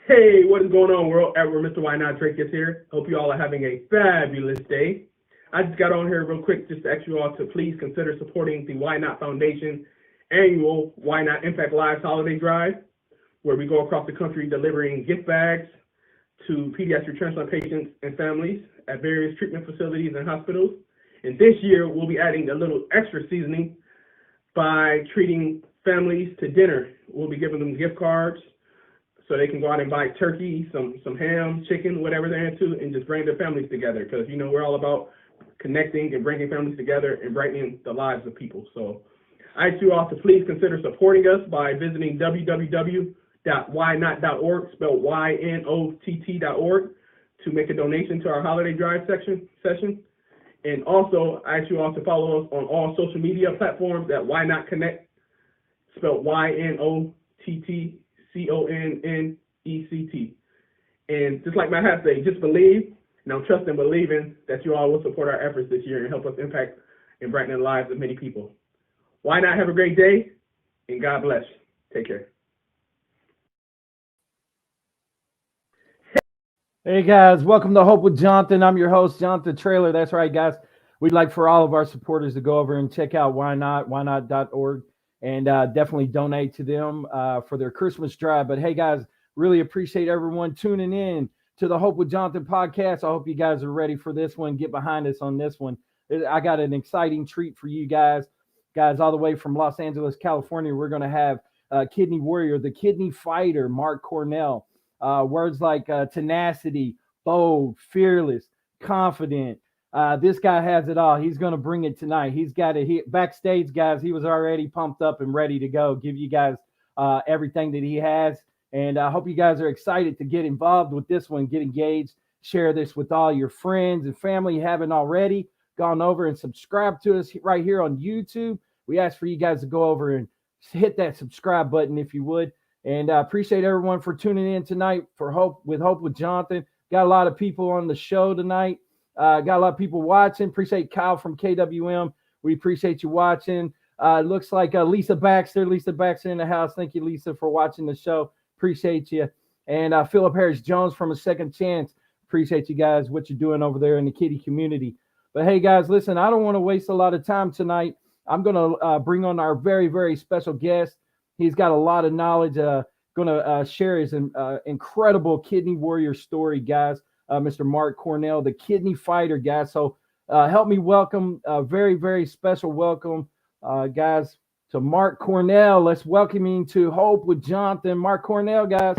Hey, what is going on, world? Edward, Mr. Why Not Drake is here. Hope you all are having a fabulous day. I just got on here real quick just to ask you all to please consider supporting the Why Not Foundation annual Why Not Impact Lives holiday drive, where we go across the country delivering gift bags to pediatric transplant patients and families at various treatment facilities and hospitals. And this year, we'll be adding a little extra seasoning by treating families to dinner. We'll be giving them gift cards so they can go out and buy turkey, some ham, chicken, whatever they're into, and just bring their families together. Because, you know, we're all about connecting and bringing families together and brightening the lives of people. So I ask you all to please consider supporting us by visiting www.whynot.org, spelled YNOTT.org, to make a donation to our holiday drive session. And also, I ask you all to follow us on all social media platforms at Why Not Connect, spelled YNOTTCONNECT. And just like my hat say, just believe, and I'm trusting and believing that you all will support our efforts this year and help us impact and brighten the lives of many people. Why not have a great day, and God bless. Take care. Hey guys, welcome to Hope with Jonathan. I'm your host, Jonathan Traylor. That's right, guys. We'd like for all of our supporters to go over and check out whynot.org, and definitely donate to them for their Christmas drive. But hey, guys, really appreciate everyone tuning in to the Hope with Jonathan podcast. I hope you guys are ready for this one. Get behind us on this one. I got an exciting treat for you guys all the way from Los Angeles, California. We're going to have kidney warrior, the kidney fighter, Marc Coronel. Words like tenacity, bold, fearless, confident. This guy has it all. He's going to bring it tonight. He's got it. Backstage, guys, he was already pumped up and ready to go, give you guys everything that he has. And I hope you guys are excited to get involved with this one, get engaged, share this with all your friends and family. You haven't already gone over and subscribe to us right here on YouTube. We ask for you guys to go over and hit that subscribe button if you would. And I appreciate everyone for tuning in tonight for Hope with Jonathan. Got a lot of people on the show tonight. Got a lot of people watching. Appreciate Kyle from KWM. We appreciate you watching. Looks like Lisa Baxter in the house. Thank you, Lisa, for watching the show. Appreciate you. And Philip Harris Jones from A Second Chance. Appreciate you guys, what you're doing over there in the kitty community. But hey, guys, listen, I don't want to waste a lot of time tonight. I'm going to bring on our very, very special guest. He's got a lot of knowledge. Going to share his incredible kidney warrior story, guys. Mr. Marc Coronel, the kidney fighter, guys. So help me welcome a very, very special welcome, guys, to Marc Coronel. Let's welcome him to Hope with Jonathan. Marc Coronel, guys.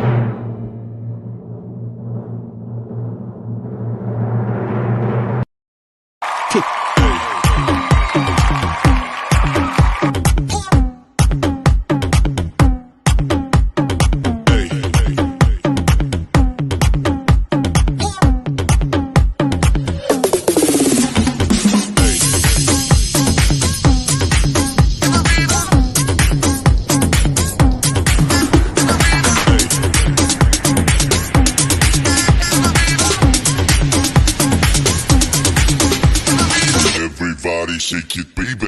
Shake it, baby.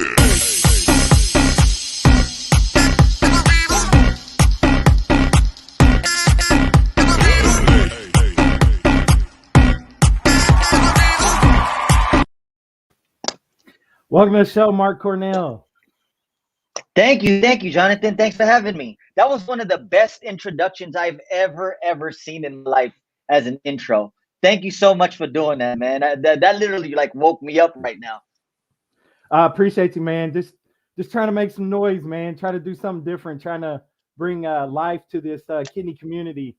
Welcome to the show, Marc Coronel. Thank you, Jonathan. Thanks for having me. That was one of the best introductions I've ever seen in my life as an intro. Thank you so much for doing that, man. That literally like woke me up right now. I appreciate you, man. Just trying to make some noise, man. Try to do something different. Trying to bring life to this kidney community.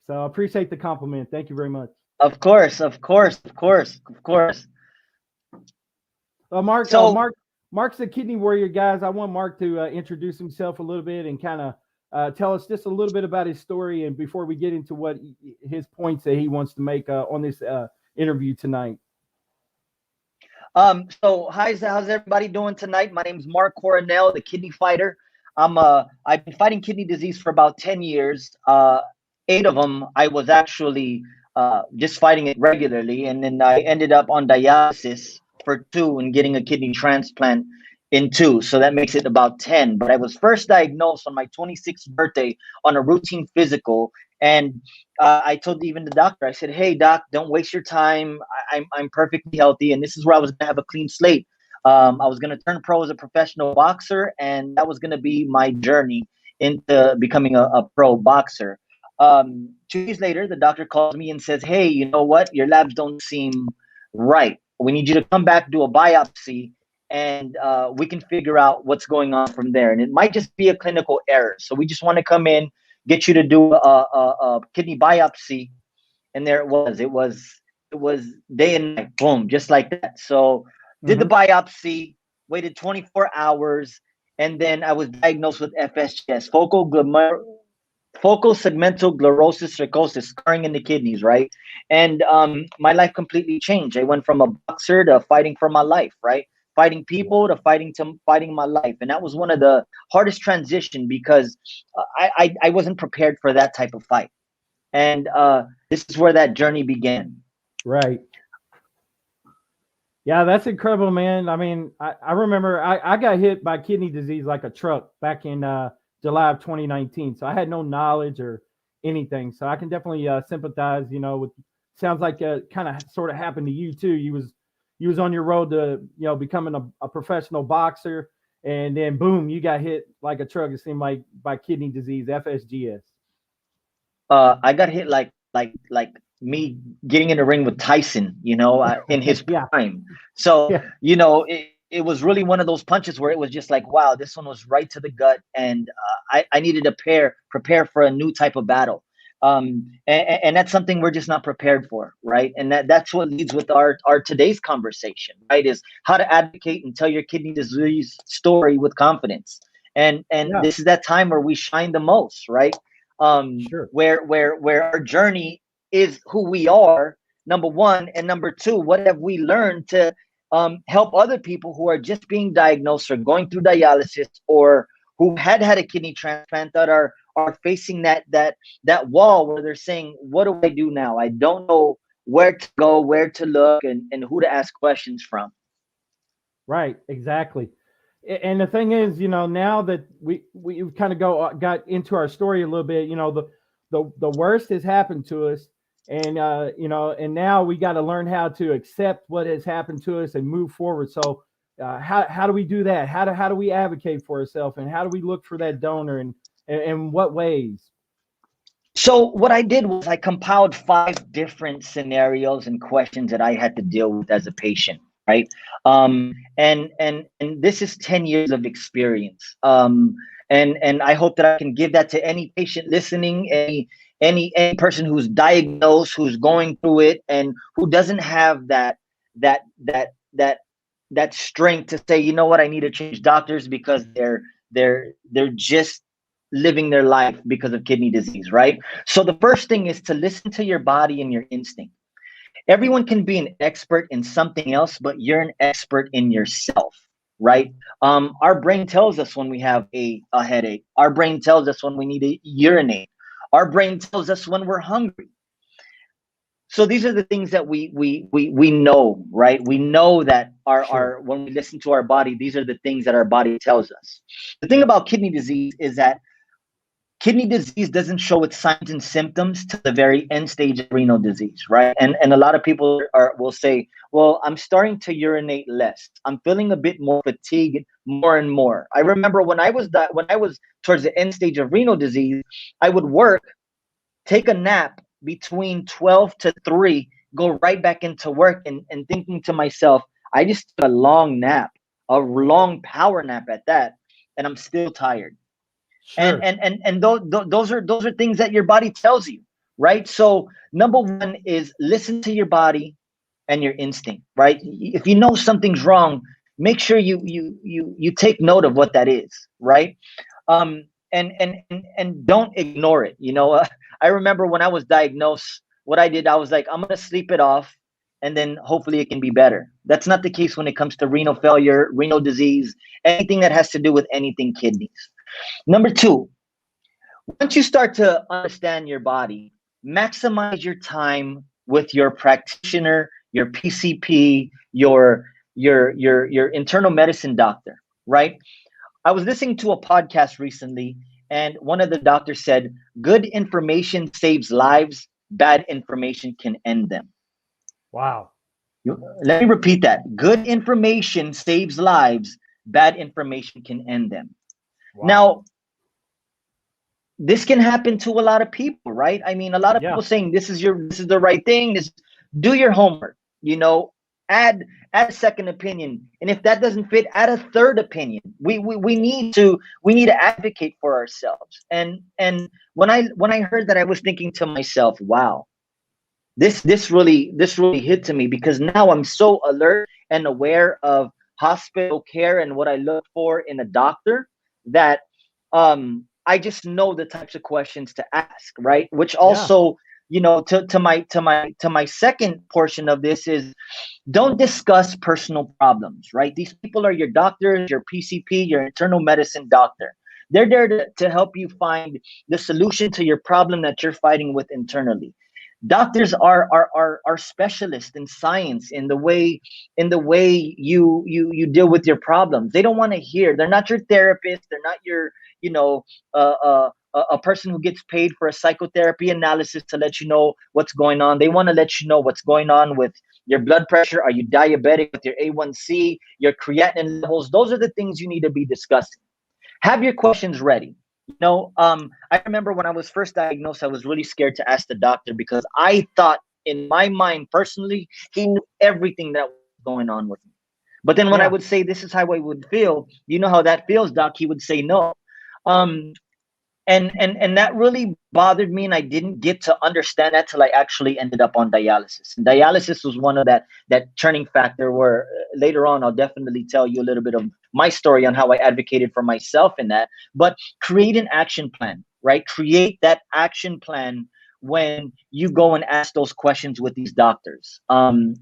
So I appreciate the compliment. Thank you very much. Of course, of course, of course, of course. Mark, So Mark's the kidney warrior, guys. I want Mark to introduce himself a little bit and kind of tell us just a little bit about his story, and before we get into what his points that he wants to make on this interview tonight. So how's everybody doing tonight? My name's Marc Coronel, the kidney fighter. I've been fighting kidney disease for about 10 years. 8 of them I was actually just fighting it regularly, and then I ended up on dialysis for 2 and getting a kidney transplant in 2. So that makes it about 10. But I was first diagnosed on my 26th birthday on a routine physical. And I told even the doctor, I said, "Hey, doc, don't waste your time. I'm perfectly healthy." And this is where I was going to have a clean slate. I was going to turn pro as a professional boxer, and that was going to be my journey into becoming a pro boxer. 2 days later, the doctor calls me and says, "Hey, you know what? Your labs don't seem right. We need you to come back, do a biopsy, and we can figure out what's going on from there. And it might just be a clinical error. So we just want to come in, get you to do a kidney biopsy." And there it was. It was day and night, boom, just like that. So did the biopsy, waited 24 hours, and then I was diagnosed with FSGS, focal segmental sclerosis, scarring in the kidneys, right? And my life completely changed. I went from a boxer to fighting for my life, right? Fighting people to fighting my life. And that was one of the hardest transition because I wasn't prepared for that type of fight. And this is where that journey began. Right. Yeah, that's incredible, man. I mean, I remember I got hit by kidney disease like a truck back in July of 2019. So I had no knowledge or anything. So I can definitely sympathize, with, sounds like kind of sort of happened to you too. You was on your road to, becoming a professional boxer, and then boom, you got hit like a truck. It seemed like by kidney disease, FSGS. I got hit like me getting in the ring with Tyson, in his prime. So, it was really one of those punches where it was just like, wow, this one was right to the gut. And I needed to prepare for a new type of battle. And that's something we're just not prepared for, right? And that's what leads with our today's conversation, right? Is how to advocate and tell your kidney disease story with confidence. And this is that time where we shine the most, right? Sure. Where our journey is who we are, number one, and number two, what have we learned to help other people who are just being diagnosed or going through dialysis, or who had a kidney transplant, that are facing that wall where they're saying, what do I do now? I don't know where to go, where to look, and who to ask questions from. Right, exactly. And the thing is, now that we've kind of got into our story a little bit, the worst has happened to us, and and now we got to learn how to accept what has happened to us and move forward. So how do we do that? How do we advocate for ourselves, and how do we look for that donor, and in what ways? So what I did was I compiled 5 different scenarios and questions that I had to deal with as a patient. Right. And this is 10 years of experience. And I hope that I can give that to any patient listening, any person who's diagnosed, who's going through it, and who doesn't have that strength to say, you know what, I need to change doctors because they're just living their life because of kidney disease. Right. So the first thing is to listen to your body and your instinct. Everyone can be an expert in something else, but you're an expert in yourself, right? Our brain tells us when we have a headache. Our brain tells us when we need to urinate. Our brain tells us when we're hungry. So these are the things that we know, right? We know that our when we listen to our body, these are the things that our body tells us. The thing about kidney disease is that kidney disease doesn't show its signs and symptoms to the very end stage of renal disease, right? And a lot of people will say, well, I'm starting to urinate less. I'm feeling a bit more fatigued more and more. I remember when I was towards the end stage of renal disease, I would work, take a nap between 12 to 3, go right back into work, and thinking to myself, I just took a long nap, a long power nap at that, and I'm still tired. Sure. And those are things that your body tells you, right? So number one is listen to your body and your instinct, right? If you know something's wrong, make sure you take note of what that is, right? Um, and don't ignore it. I remember when I was diagnosed, what I did, I was like, I'm gonna sleep it off, and then hopefully it can be better. That's not the case when it comes to renal failure, renal disease, anything that has to do with anything kidneys. Number two, once you start to understand your body, maximize your time with your practitioner, your PCP, your internal medicine doctor, right? I was listening to a podcast recently, and one of the doctors said, good information saves lives, bad information can end them. Wow. Let me repeat that. Good information saves lives, bad information can end them. Wow. Now, this can happen to a lot of people, right? I mean, a lot of people saying this is the right thing. Do your homework, add a second opinion. And if that doesn't fit, add a third opinion. We need to advocate for ourselves. And when I heard that, I was thinking to myself, wow, this really hit to me, because now I'm so alert and aware of hospital care and what I look for in a doctor that I just know the types of questions to ask, right? Which also, to my second portion of this is, don't discuss personal problems, right? These people are your doctors, your PCP, your internal medicine doctor. They're there to help you find the solution to your problem that you're fighting with internally. Doctors are specialists in science, in the way you deal with your problems. They don't want to hear. They're not your therapist. They're not your a person who gets paid for a psychotherapy analysis to let you know what's going on. They want to let you know what's going on with your blood pressure. Are you diabetic? With your A1C, your creatinine levels? Those are the things you need to be discussing. Have your questions ready. I remember when I was first diagnosed, I was really scared to ask the doctor, because I thought in my mind personally, he knew everything that was going on with me. But then when I would say, this is how I would feel, you know how that feels, doc, he would say no. And that really bothered me, and I didn't get to understand that till I actually ended up on dialysis. And dialysis was one of that turning factor where later on I'll definitely tell you a little bit of my story on how I advocated for myself in that. But create an action plan, right? Create that action plan when you go and ask those questions with these doctors.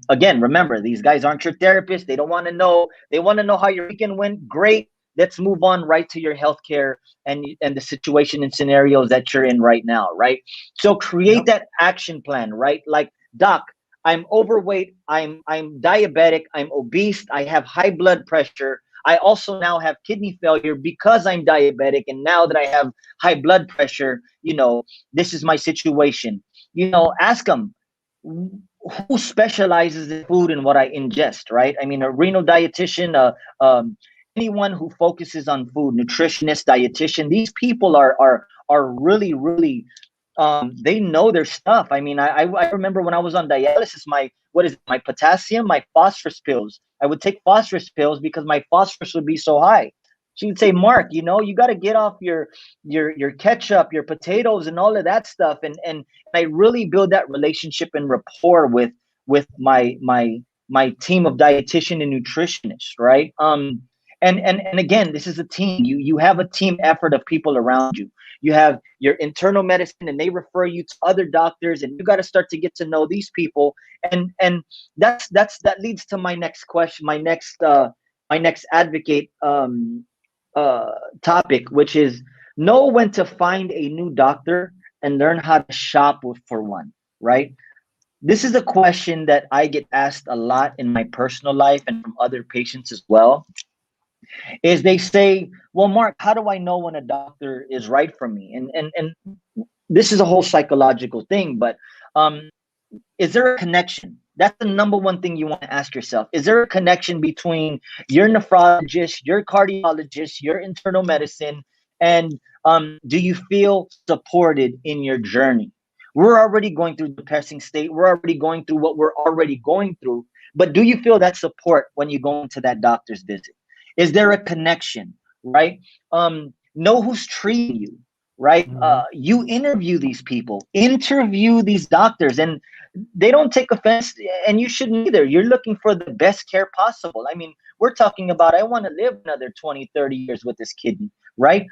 Again, remember, these guys aren't your therapists. They don't want to know. They want to know how your weekend went. Great. Let's move on right to your healthcare and the situation and scenarios that you're in right now, right? So create that action plan, right? Like, doc, I'm overweight, I'm diabetic, I'm obese, I have high blood pressure. I also now have kidney failure because I'm diabetic, and now that I have high blood pressure, this is my situation. Ask them, who specializes in food and what I ingest, right? I mean, a renal dietitian, anyone who focuses on food, nutritionist, dietitian, these people are really, really, they know their stuff. I mean, I remember when I was on dialysis, my potassium, my phosphorus pills. I would take phosphorus pills because my phosphorus would be so high. She would say, Mark, you got to get off your ketchup, your potatoes, and all of that stuff. And I really build that relationship and rapport with my team of dietitian and nutritionists, right? And again, this is a team. You have a team effort of people around you. You have your internal medicine, and they refer you to other doctors, and you got to start to get to know these people. And that leads to my next question, my next advocate topic, which is know when to find a new doctor and learn how to shop for one, right? This is a question that I get asked a lot in my personal life and from other patients as well. Is they say, well, Mark, how do I know when a doctor is right for me? And this is a whole psychological thing, but is there a connection? That's the number one thing you want to ask yourself. Is there a connection between your nephrologist, your cardiologist, your internal medicine, and do you feel supported in your journey? We're already going through depressing state. We're already going through what we're already going through. But do you feel that support when you go into that doctor's visit? Is there a connection, right? Know who's treating you, right? You interview these people, interview these doctors, and they don't take offense, and you shouldn't either. You're looking for the best care possible. I mean, we're talking about, I want to live another 20, 30 years with this kidney, right?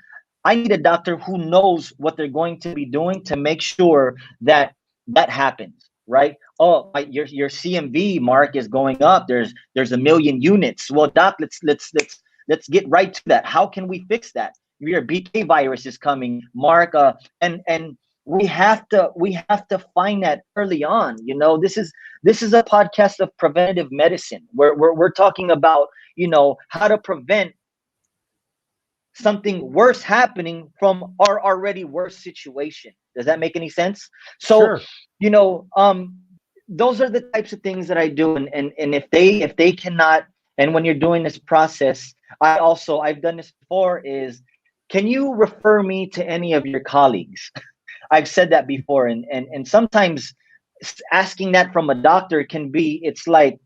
I need a doctor who knows what they're going to be doing to make sure that that happens, right? Oh, your CMV, Mark, is going up. There's 1,000,000 units. Well, doc, let's get right to that. How can we fix that? Your BK virus is coming, Mark, and we have to find that early on. You know, this is a podcast of preventative medicine. We're talking about, you know, how to prevent something worse happening from our already worse situation. Does that make any sense? So, Sure. you know, those are the types of things that I do. And if they cannot, and when you're doing this process, I've done this before, is, can you refer me to any of your colleagues? I've said that before. And sometimes asking that from a doctor can be, it's like,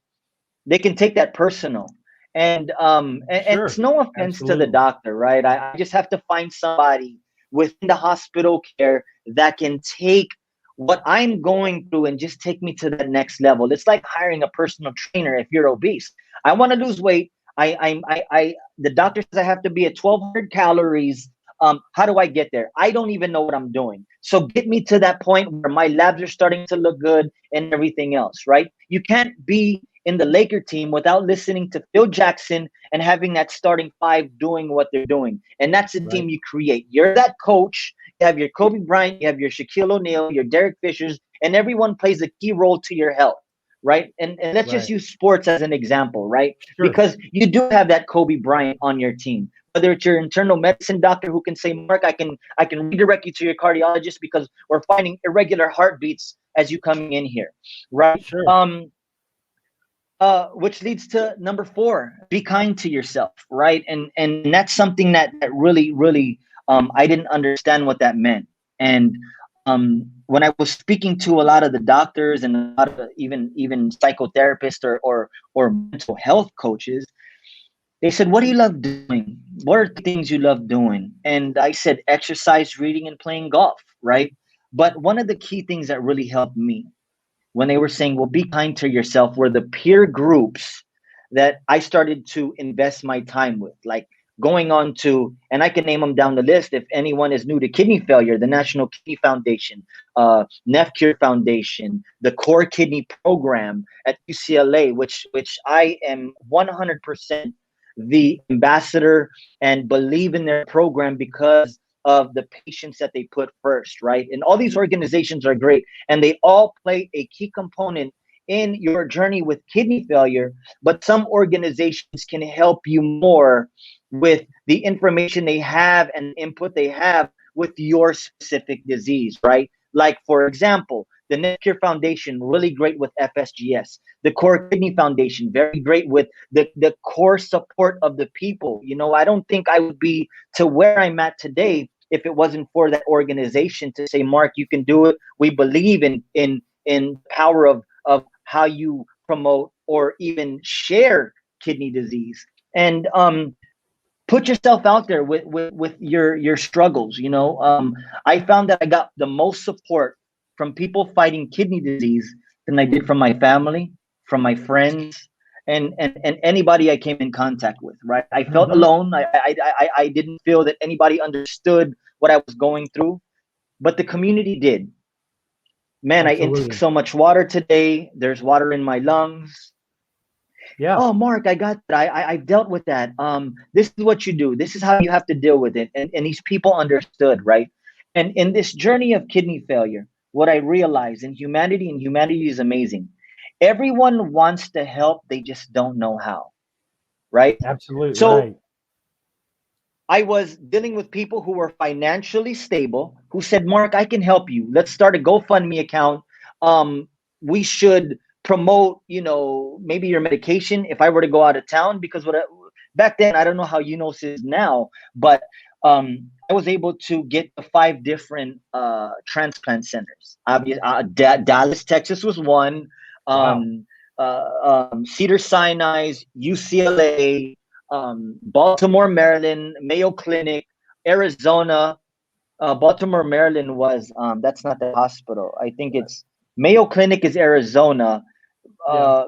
they can take that personal. And Sure. it's no offense to the Absolutely. doctor, right? I just have to find somebody within the hospital care that can take what I'm going through and just take me to the next level. It's like hiring a personal trainer. If you're obese, I want to lose weight. The doctor says I have to be at 1,200 calories. How do I get there? I don't even know what I'm doing. So get me to that point where my labs are starting to look good and everything else, right? You can't be in the Laker team without listening to Phil Jackson and having that starting five doing what they're doing. And that's the team you create. You're that coach. You have your Kobe Bryant, you have your Shaquille O'Neal, your Derek Fishers, and everyone plays a key role to your health, right? And let's just use sports as an example, right? Sure. Because you do have that Kobe Bryant on your team. Whether it's your internal medicine doctor who can say, Mark, I can redirect you to your cardiologist because we're finding irregular heartbeats as you coming in here, right? Sure. Which leads to number 4, be kind to yourself, right? And that's something that really I didn't understand what that meant. And when I was speaking to a lot of the doctors and a lot of even psychotherapists or mental health coaches, they said, what do you love doing? What are the things you love doing? And I said, exercise, reading, and playing golf, right? But one of the key things that really helped me when they were saying, well, be kind to yourself, were the peer groups that I started to invest my time with, like going on to, and I can name them down the list if anyone is new to kidney failure, the National Kidney Foundation, NephCure Foundation, the Core Kidney Program at UCLA, which I am 100% the ambassador and believe in their program because of the patients that they put first, right? And all these organizations are great, and they all play a key component in your journey with kidney failure, but some organizations can help you more with the information they have and input they have with your specific disease, right? Like, for example, the NephCure Foundation, really great with FSGS. The Core Kidney Foundation, very great with the core support of the people. You know, I don't think I would be to where I'm at today if it wasn't for that organization to say, Mark, you can do it. We believe in power of how you promote or even share kidney disease. And put yourself out there with your struggles. You know, I found that I got the most support from people fighting kidney disease than I did from my family, from my friends, and anybody I came in contact with. Right, I felt alone. I didn't feel that anybody understood what I was going through, but the community did. Man, Absolutely. I intake so much water today. There's water in my lungs. Yeah. Oh, Mark, I got that. I've dealt with that. This is what you do. This is how you have to deal with it. And these people understood, right? And in this journey of kidney failure, what I realized in humanity, and humanity is amazing. Everyone wants to help. They just don't know how, right? Absolutely. So right. I was dealing with people who were financially stable, who said, Mark, I can help you. Let's start a GoFundMe account. We should promote, you know, maybe your medication if I were to go out of town, because back then, I don't know how UNOS is now, but I was able to get the 5 different transplant centers. Dallas, Texas was one. Cedars-Sinai, UCLA, Baltimore, Maryland, Mayo Clinic, Arizona, Baltimore, Maryland was that's not the hospital. I think it's Mayo Clinic is Arizona. Yeah.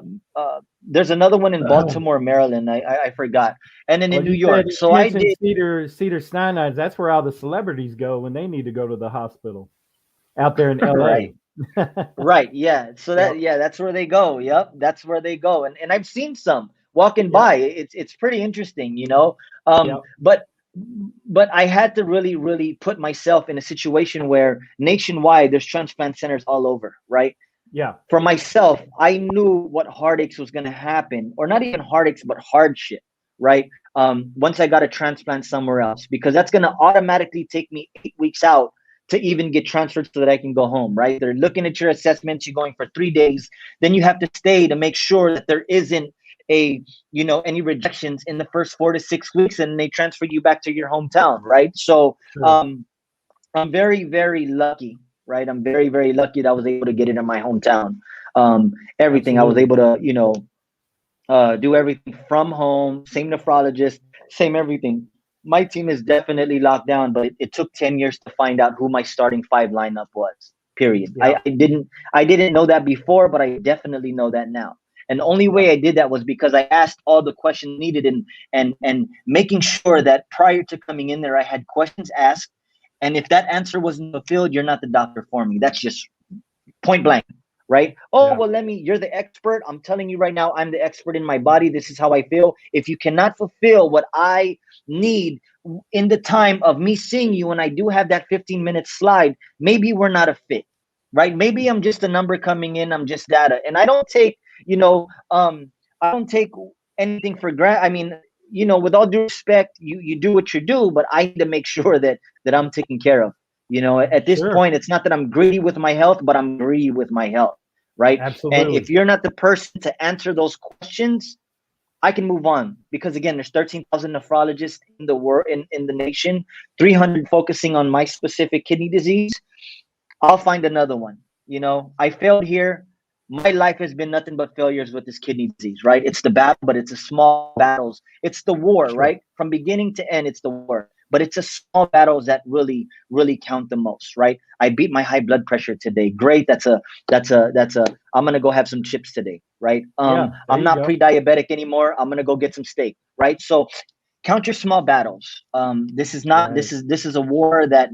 There's another one in Baltimore, Maryland. I forgot. And then Well, in New you York. said So you I mentioned did. Cedar Sinai. That's where all the celebrities go when they need to go to the hospital out there in Right. LA. Right. Yeah. So Yep. that's where they go. Yep. That's where they go. And I've seen some walking Yep. by. It's pretty interesting, you know. Yep. But I had to really put myself in a situation where nationwide there's transplant centers all over, right? Yeah. For myself, I knew what heartaches was going to happen, or not even heartaches, but hardship, right? Once I got a transplant somewhere else, because that's going to automatically take me 8 weeks out to even get transferred so that I can go home, right? They're looking at your assessments. You're going for 3 days. Then you have to stay to make sure that there isn't any rejections in the first 4 to 6 weeks, and they transfer you back to your hometown, right? So Sure. I'm very lucky, right? I'm very lucky that I was able to get it in my hometown. Everything I was Absolutely. able to, do everything from home, same nephrologist, same everything. My team is definitely locked down, but it took 10 years to find out who my starting five lineup was. Period. Yeah. I didn't know that before, but I definitely know that now. And the only way I did that was because I asked all the questions needed, and making sure that prior to coming in there, I had questions asked. And if that answer wasn't fulfilled, you're not the doctor for me. That's just point blank, right? Oh, Yeah. well, you're the expert. I'm telling you right now, I'm the expert in my body. This is how I feel. If you cannot fulfill what I need in the time of me seeing you, and I do have that 15-minute slide, maybe we're not a fit, right? Maybe I'm just a number coming in. I'm just data. And I don't take, I don't take anything for granted. I mean, with all due respect, you do what you do, but I need to make sure that I'm taken care of. At this Sure. point, it's not that I'm greedy with my health, but I'm greedy with my health, right? And Absolutely. if you're not the person to answer those questions, I can move on, because again, there's 13,000 nephrologists in the world, in the nation, 300 focusing on my specific kidney disease. I'll find another one. I failed here. My life has been nothing but failures with this kidney disease, right? It's the battle, but it's a small battles. It's the war, Sure. right? From beginning to end, it's the war. But it's a small battles that really count the most, right? I beat my high blood pressure today. Great. That's a I'm gonna go have some chips today, right? Yeah. There I'm you not go. pre-diabetic anymore. I'm gonna go get some steak, right? So count your small battles. This is not Right. this is a war that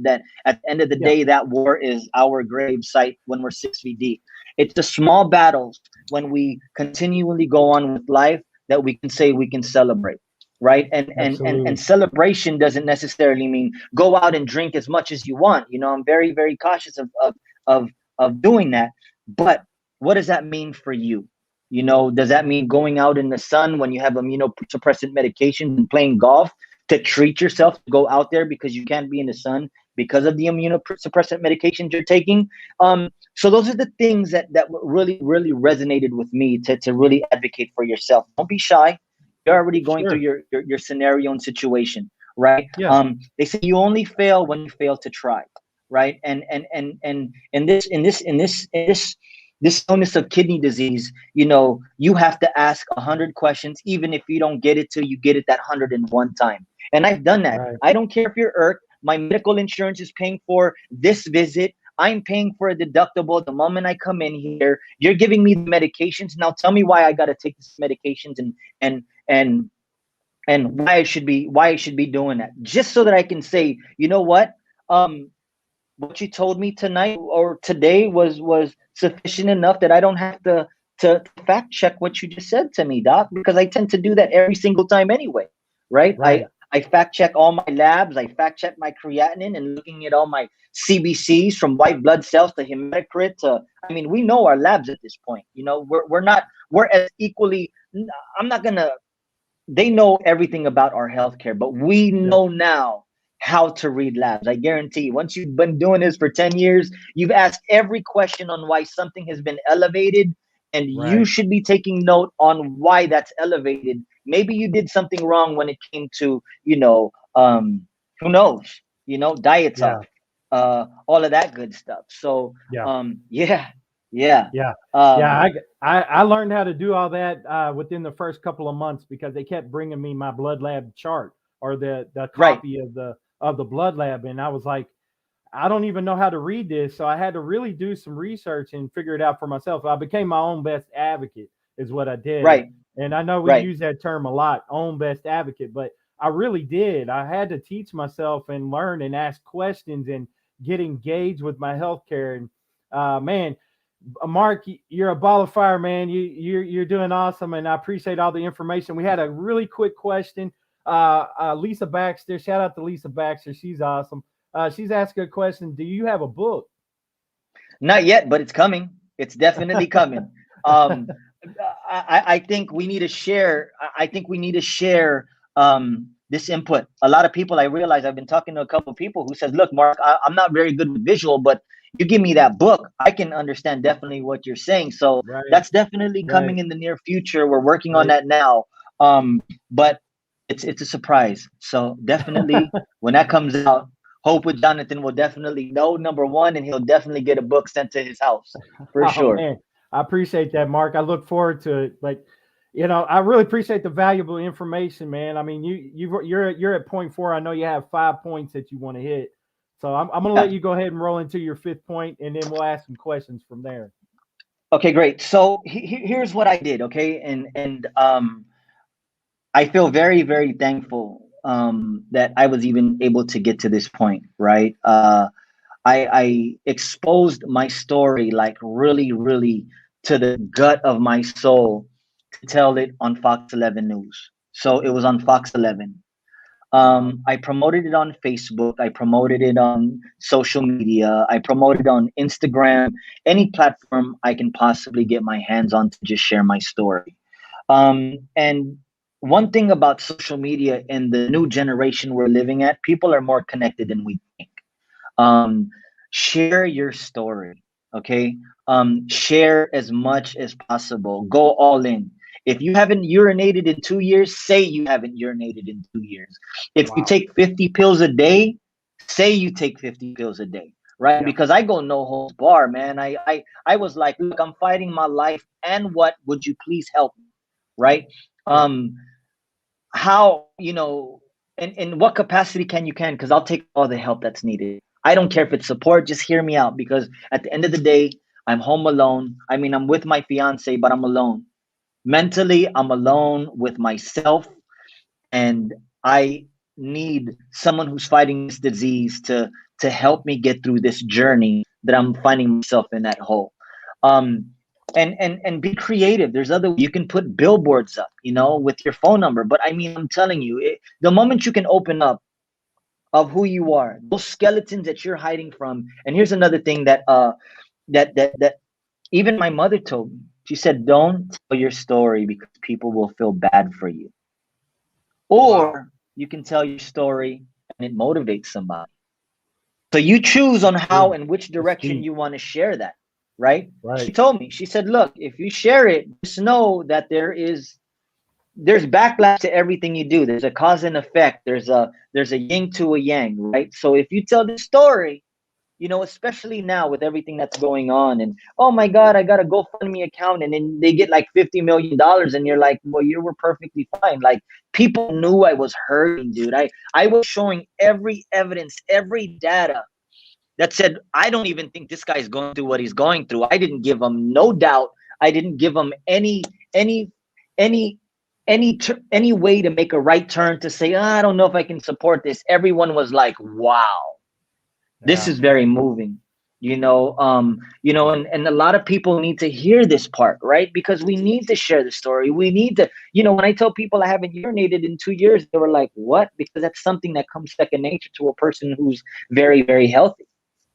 at the end of the Yeah. day, that war is our grave site when we're 6 feet deep. It's the small battles when we continually go on with life that we can say we can celebrate, right? And Absolutely. celebration doesn't necessarily mean go out and drink as much as you want. I'm very cautious of of doing that. But what does that mean for you? Does that mean going out in the sun when you have immunosuppressant medications and playing golf to treat yourself to go out there because you can't be in the sun because of the immunosuppressant medications you're taking? So those are the things that really resonated with me to really advocate for yourself. Don't be shy. You're already going through Sure. your scenario and situation, right? Yeah. They say you only fail when you fail to try, right? And in this illness of kidney disease, you have to ask 100 questions, even if you don't get it till you get it that 101 time. And I've done that. Right. I don't care if you're IRC. My medical insurance is paying for this visit. I'm paying for a deductible the moment I come in here. You're giving me the medications. Now tell me why I got to take these medications, and and and why I should be doing that, just so that I can say, you know what you told me tonight or today was sufficient enough that I don't have to fact check what you just said to me, doc, because I tend to do that every single time anyway, right? I Right. I fact check all my labs. I fact check my creatinine and looking at all my CBCs from white blood cells to hematocrit to, I mean, we know our labs at this point. We're as equally. I'm not gonna They know everything about our healthcare, but we Yep. know now how to read labs. I guarantee you, once you've been doing this for 10 years, you've asked every question on why something has been elevated, and you Right. should be taking note on why that's elevated. Maybe you did something wrong when it came to, who knows, diet Yeah. talk, all of that good stuff. So, Yeah. yeah, yeah. Yeah. Yeah. Um, I learned how to do all that within the first couple of months because they kept bringing me my blood lab chart or the right. copy of the blood lab, and I was like, I don't even know how to read this. So I had to really do some research and figure it out for myself. I became my own best advocate, is what I did. Right, And I know we right. use that term a lot, own best advocate, but I really did. I had to teach myself and learn and ask questions and get engaged with my healthcare. And man, Mark, you're a ball of fire, man. You're doing awesome, and I appreciate all the information. We had a really quick question. Lisa Baxter, shout out to Lisa Baxter. She's awesome. She's asking a question. Do you have a book? Not yet, but it's coming. It's definitely coming. Um, I think we need to share. I think we need to share this input. A lot of people, I realize, I've been talking to a couple of people who says, "Look, Mark, I'm not very good with visual, but you give me that book, I can understand definitely what you're saying." So Right, that's definitely right, coming in the near future. We're working on right. that now. But it's a surprise. So definitely when that comes out, Hope with Jonathan will definitely know, number one, and he'll definitely get a book sent to his house for Oh sure. man, I appreciate that, Mark. I look forward to it. But I really appreciate the valuable information, man. I mean, you're at point four. I know you have 5 points that you want to hit. So I'm gonna let Yeah. you go ahead and roll into your fifth point, and then we'll ask some questions from there. Okay, great. So here's what I did. Okay, and I feel very, very thankful that I was even able to get to this point. Right. I exposed my story like really, really to the gut of my soul to tell it on Fox 11 News. So it was on Fox 11. Wow. I promoted it on Facebook. I promoted it on social media. I promoted it on Instagram, any platform I can possibly get my hands on to just share my story. And one thing about social media in the new generation we're living at, people are more connected than we think. um, Share your story. Okay. Share as much as possible, go all in. If you haven't urinated in 2 years, say you haven't urinated in 2 years. If you Wow. take 50 pills a day, say you take 50 pills a day, right? Yeah. Because I go no holds bar, man. I was like, look, I'm fighting my life, and what would you please help me, right? Yeah. um how, in what capacity can, because I'll take all the help that's needed. I don't care if it's support, just hear me out, because at the end of the day, I'm home alone. I mean, I'm with my fiance, but I'm alone mentally. I'm alone with myself, and I need someone who's fighting this disease to help me get through this journey that I'm finding myself in that hole. Um, and be creative. There's other, you can put billboards up, with your phone number. But I mean, I'm telling you, the moment you can open up of who you are, those skeletons that you're hiding from. And here's another thing that even my mother told me. She said, "Don't tell your story because people will feel bad for you." Wow. Or you can tell your story and it motivates somebody. So you choose on how True. and which That's direction deep. you want to share that, right? She Right. told me, she said, "Look, if you share it, just know that there's backlash to everything you do. There's a cause and effect. There's a yin to a yang, right? So if you tell this story, especially now with everything that's going on, and oh my God, I got a GoFundMe account, and then they get like $50 million, and you're like, well, you were perfectly fine. Like, people knew I was hurting, dude. I was showing every evidence, every data that said, I don't even think this guy's going through what he's going through. I didn't give him no doubt. I didn't give him any any any way to make a right turn to say, I don't know if I can support this. Everyone was like, wow, this Yeah. is very moving. And a lot of people need to hear this part, right? Because we need to share the story. We need to, when I tell people I haven't urinated in 2 years, they were like, what? Because that's something that comes second nature to a person who's very, very healthy.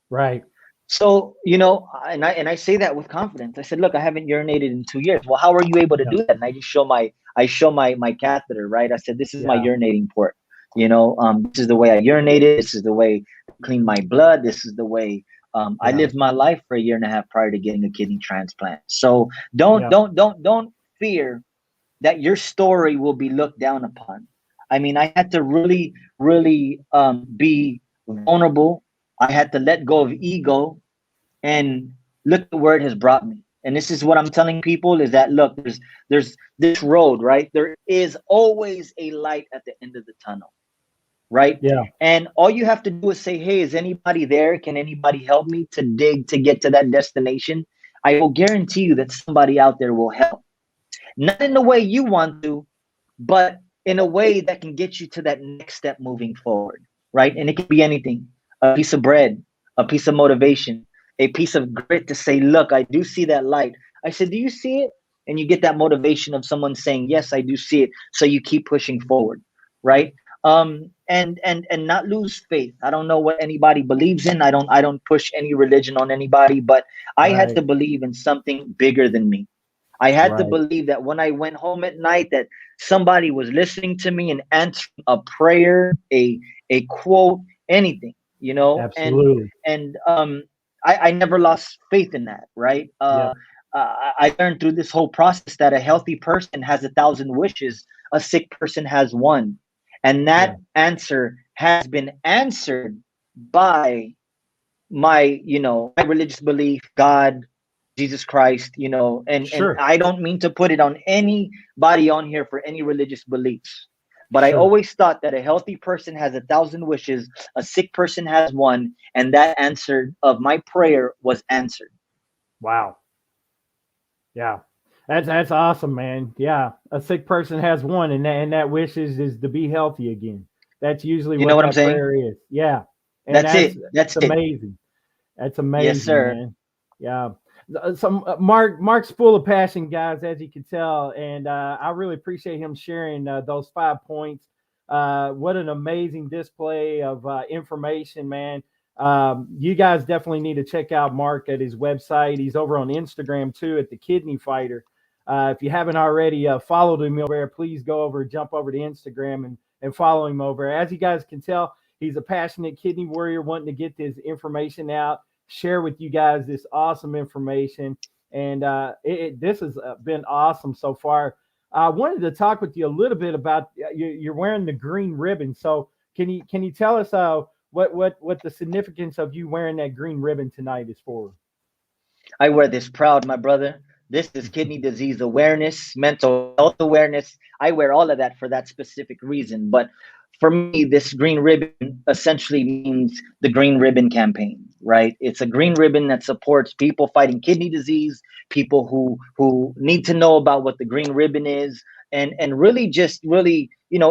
Right. So, and I say that with confidence. I said, look, I haven't urinated in 2 years. Well, how are you able to Yeah. do that? And I show my catheter, right? I said, this is my Yeah. urinating port. This is the way I urinated. This is the way I clean my blood. This is the way I Yeah. lived my life for a year and a half prior to getting a kidney transplant. So don't Yeah. don't don't don't fear that your story will be looked down upon. I mean, I had to really, really be vulnerable. I had to let go of ego, and look where it has brought me. And this is what I'm telling people, is that, look, there's this road, right? There is always a light at the end of the tunnel. right? Yeah. And all you have to do is say, hey, is anybody there? Can anybody help me to dig to get to that destination? I will guarantee you that somebody out there will help. Not in the way you want to, but in a way that can get you to that next step moving forward, right? And it can be anything: a piece of bread, a piece of motivation, a piece of grit to say, look, I do see that light. I said, do you see it? And you get that motivation of someone saying, yes, I do see it. So you keep pushing forward, right? And not lose faith. I don't know what anybody believes in. I don't push any religion on anybody, but I had Right. to believe in something bigger than me. I had to Right. believe that when I went home at night, that somebody was listening to me and answering a prayer, a quote, anything, you know. Absolutely. And I never lost faith in that, right? Yeah. I learned through this whole process that a healthy person has 1,000 wishes, a sick person has one, and Yeah. that answer has been answered by my, my religious belief, God, Jesus Christ, and Sure. I don't mean to put it on anybody on here for any religious beliefs, but I Sure. always thought that a healthy person has 1,000 wishes, a sick person has one, and that answer of my prayer was answered. Wow. Yeah. That's awesome, man. Yeah. A sick person has one, and that wishes is to be healthy again. That's usually You know what what I'm that saying? prayer is. Yeah. And That's that's it. that's That's it. amazing. That's Yes, amazing, sir. man. Yeah. Mark's full of passion, guys, as you can tell, and I really appreciate him sharing those 5 points. What an amazing display of information, man. You guys definitely need to check out Mark at his website. He's over on Instagram too at the Kidney Fighter. If you haven't already followed him over there, please go over, jump over to Instagram and follow him over. As you guys can tell, he's a passionate kidney warrior wanting to get this information out, share with you guys this awesome information. And this has been awesome so far. I wanted to talk with you a little bit about you're wearing the green ribbon. So can you tell us what the significance of you wearing that green ribbon tonight is for? I wear this proud, my brother. This is kidney disease awareness, mental health awareness. I wear all of that for that specific reason. But for me, this green ribbon essentially means the Green Ribbon Campaign, right? It's a green ribbon that supports people fighting kidney disease, people who need to know about what the green ribbon is, and really just really,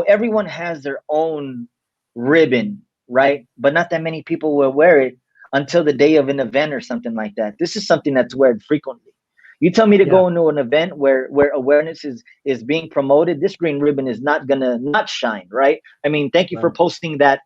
everyone has their own ribbon, right? But not that many people will wear it until the day of an event or something like that. This is something that's worn frequently. You tell me to Yeah, go into an event where awareness is being promoted, this green ribbon is not gonna not shine, right? I mean, thank you for right. posting that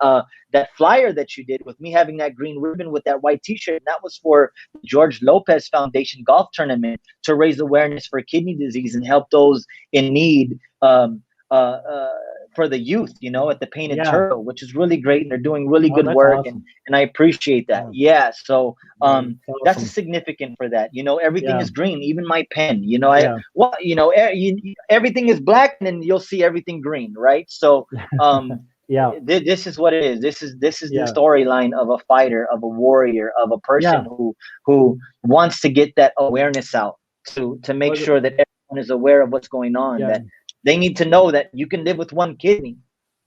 flyer that you did with me having that green ribbon with that white T-shirt. That was for the George Lopez Foundation golf tournament to raise awareness for kidney disease and help those in need. Uh, uh, for the youth, at the Painted Yeah. Turtle, which is really great, and they're doing really Oh, good that's work, and awesome. and I appreciate that. Yeah, Yeah, so yeah, it's that's a awesome. significant for that. Everything Yeah, is green, even my pen. yeah, Everything is black, and then you'll see everything green, right? So yeah, this is what it is. This is the yeah, storyline of a fighter, of a warrior, of a person yeah. who wants to get that awareness out to make Well, sure that everyone is aware of what's going on. yeah, That they need to know that you can live with one kidney,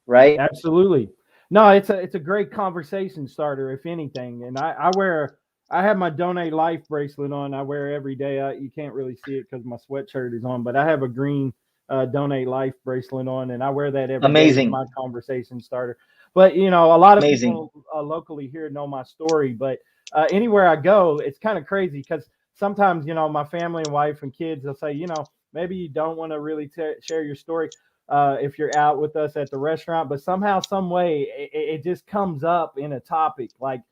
right? absolutely. No, it's a great conversation starter, if anything. And I have my Donate Life bracelet on. I wear every day. You can't really see it because my sweatshirt is on, but I have a green Donate Life bracelet on, and I wear that every day as Amazing, my conversation starter. But a lot of amazing. people locally here know my story. But anywhere I go, it's kind of crazy because sometimes my family and wife and kids will say, maybe you don't want to really share your story if you're out with us at the restaurant, but somehow, some way, it just comes up in a topic like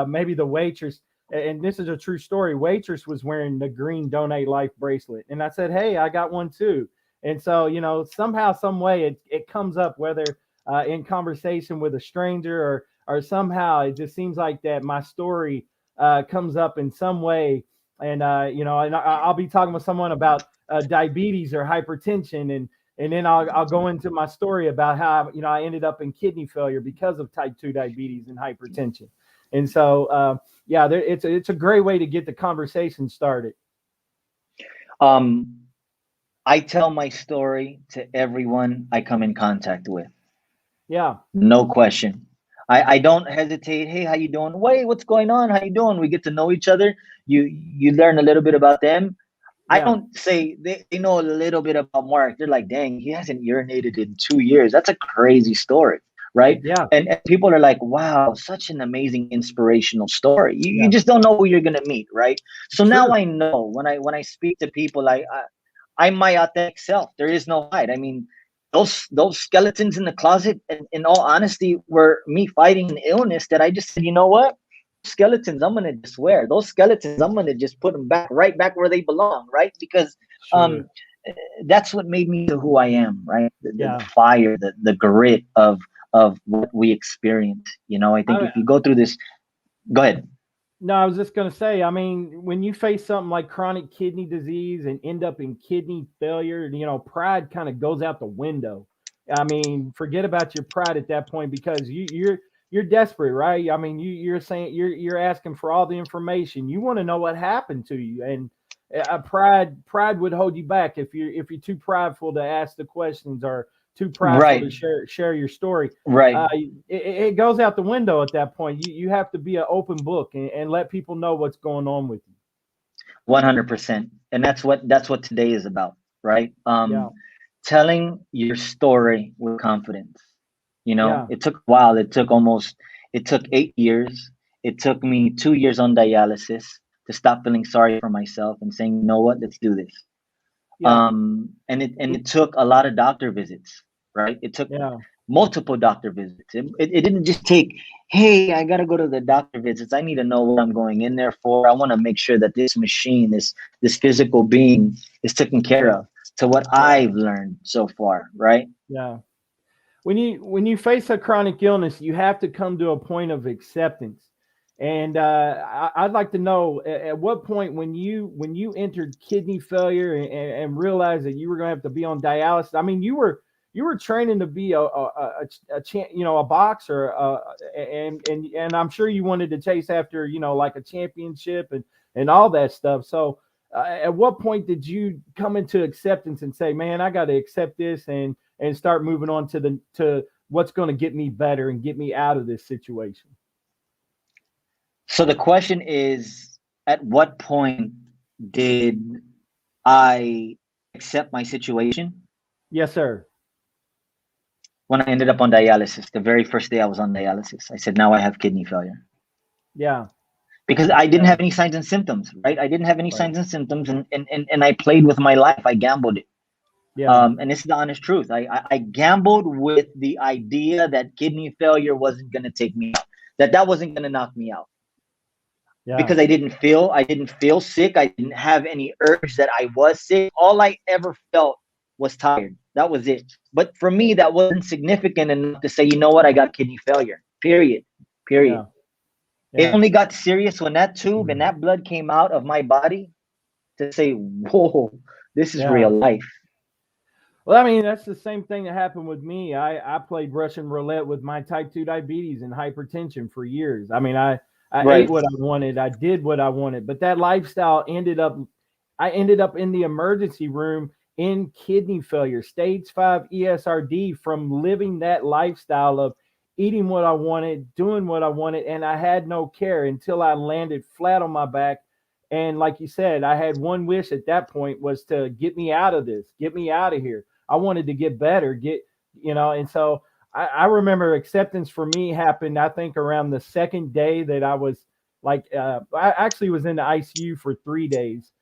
maybe the waitress. And this is a true story. Waitress was wearing the green Donate Life bracelet, and I said, "Hey, I got one too." And so, somehow, some way, it comes up, whether in conversation with a stranger or somehow, it just seems like that my story comes up in some way. And and I'll be talking with someone about diabetes or hypertension, and then I'll go into my story about how I ended up in kidney failure because of type 2 diabetes and hypertension. And so yeah, it's a great way to get the conversation started. Um, I tell my story to everyone I come in contact with. Yeah. No question. I don't hesitate. Hey, how you doing? Wait, what's going on? How you doing? We get to know each other. You learn a little bit about them. I Yeah. don't say they know a little bit about Mark. They're like, dang, he hasn't urinated in 2 years. That's a crazy story, right? Yeah. And people are like, wow, such an amazing inspirational story. You Yeah. just don't know who you're gonna meet, right? So now True. I know when I speak to people, I'm my authentic self. There is no hide. I mean, those skeletons in the closet, in all honesty, were me fighting an illness that I just said, you know what? Skeletons, I'm gonna just wear. Those skeletons, I'm gonna just put them back right back where they belong, right? Because Sure. that's what made me to who I am, right? The Yeah. fire, the grit of what we experience. You know, I think I, if you go through this, go ahead. No, I was just going to say, I mean, when you face something like chronic kidney disease and end up in kidney failure, pride kind of goes out the window. I mean, forget about your pride at that point because you're desperate, right? I mean, you're saying you're asking for all the information. You want to know what happened to you, and pride would hold you back if you're too prideful to ask the questions or too prideful Right, to share your story. right. It goes out the window at that point. You have to be an open book and let people know what's going on with you. 100%. And that's what today is about, right? Yeah, Telling your story with confidence. You know, yeah, it took a while. It took 8 years. It took me 2 years on dialysis to stop feeling sorry for myself and saying, you know what, let's do this. yeah, And it took a lot of doctor visits, right? It took yeah, multiple doctor visits. It didn't just take, hey, I gotta go to the doctor visits. I need to know what I'm going in there for. I want to make sure that this machine, this physical being, is taken care yeah, of to what yeah, I've learned so far, right? yeah. When you face a chronic illness, you have to come to a point of acceptance. And I'd like to know at what point when you entered kidney failure and realized that you were going to have to be on dialysis. I mean, you were training to be a boxer, and I'm sure you wanted to chase after like a championship and all that stuff. So at what point did you come into acceptance and say, man, I got to accept this and start moving on to what's going to get me better and get me out of this situation? So the question is, at what point did I accept my situation? Yes, sir. When I ended up on dialysis, the very first day I was on dialysis, I said, now I have kidney failure. Yeah, Because I didn't yeah, have any signs and symptoms, right? I didn't have any right. signs and symptoms, and I played with my life. I gambled it. Yeah, And this is the honest truth. I gambled with the idea that kidney failure wasn't going to take me out, that wasn't going to knock me out, yeah, because I didn't feel sick. I didn't have any urge that I was sick. All I ever felt was tired. That was it. But for me, that wasn't significant enough to say, you know what, I got kidney failure. Period. Period. yeah, It yeah. only got serious when that tube and that blood came out of my body to say, whoa, this is real Yeah. life. Well, I mean, that's the same thing that happened with me. I played Russian roulette with my type 2 diabetes and hypertension for years. I mean, I ate Right. what I wanted, I did what I wanted, but that lifestyle I ended up in the emergency room in kidney failure, stage 5 ESRD, from living that lifestyle of eating what I wanted, doing what I wanted, and I had no care until I landed flat on my back. And like you said, I had one wish at that point was to get me out of this, get me out of here. I wanted to get better, and so I remember acceptance for me happened, I think, around the second day that I was I actually was in the ICU for 3 days.